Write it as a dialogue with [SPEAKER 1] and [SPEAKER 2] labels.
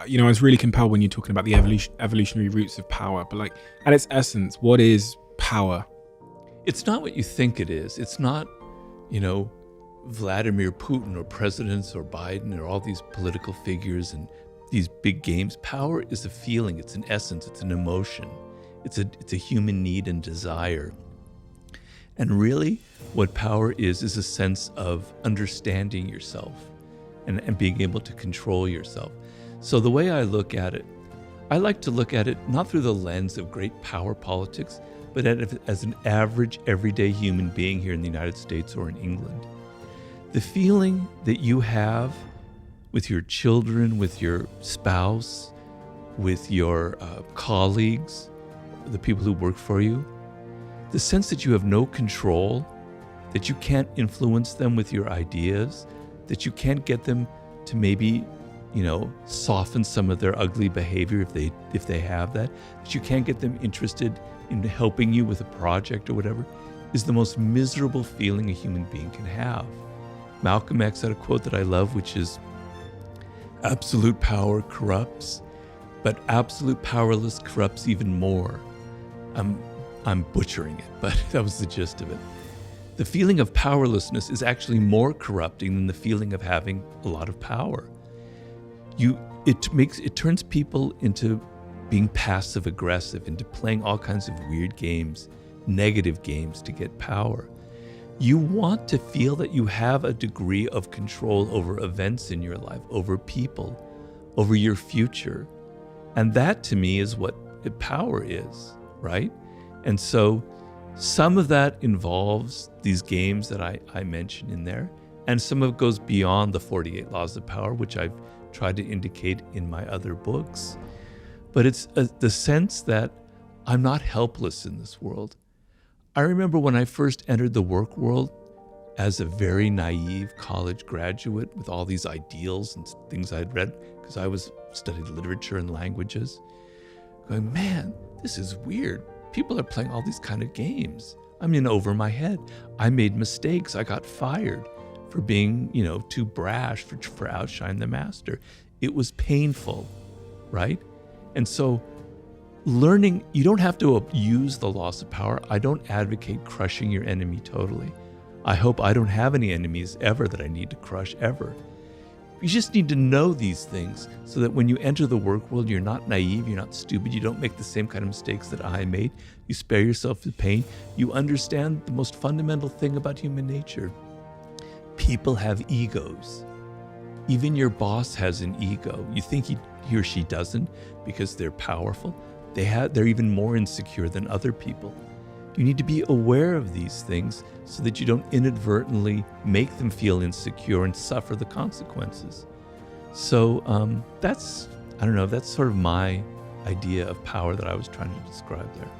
[SPEAKER 1] I was really compelled when you're talking about the evolutionary roots of power. But like, at its essence, what is power?
[SPEAKER 2] It's not what you think it is. It's not, Vladimir Putin or presidents or Biden or all these political figures and these big games. Power is a feeling. It's an essence. It's an emotion. It's a human need and desire. And really, what power is a sense of understanding yourself and being able to control yourself. So the way I look at it, I like to look at it not through the lens of great power politics, but as an average, everyday human being here in the United States or in England. The feeling that you have with your children, with your spouse, with your colleagues, the people who work for you, the sense that you have no control, that you can't influence them with your ideas, that you can't get them to maybe, soften some of their ugly behavior if they have that you can't get them interested in helping you with a project or whatever, is the most miserable feeling a human being can have. Malcolm X had a quote that I love, which is, "Absolute power corrupts, but absolute powerless corrupts even more." I'm butchering it, but that was the gist of it. The feeling of powerlessness is actually more corrupting than the feeling of having a lot of power. It turns people into being passive aggressive, into playing all kinds of weird games, negative games to get power. You want to feel that you have a degree of control over events in your life, over people, over your future. And that to me is what power is, right? And so some of that involves these games that I mentioned in there, and some of it goes beyond the 48 laws of power, which I've tried to indicate in my other books. But it's the sense that I'm not helpless in this world. I remember when I first entered the work world as a very naive college graduate with all these ideals and things I'd read, because I studied literature and languages, going, man, this is weird. People are playing all these kind of games. I'm in over my head. I made mistakes. I got fired for being, too brash, for outshine the master. It was painful, right? And so learning, you don't have to use the loss of power. I don't advocate crushing your enemy totally. I hope I don't have any enemies ever that I need to crush ever. You just need to know these things so that when you enter the work world, you're not naive, you're not stupid, you don't make the same kind of mistakes that I made. You spare yourself the pain. You understand the most fundamental thing about human nature. People have egos. Even your boss has an ego. You think he or she doesn't because they're powerful. They're even more insecure than other people. You need to be aware of these things so that you don't inadvertently make them feel insecure and suffer the consequences. So that's sort of my idea of power that I was trying to describe there.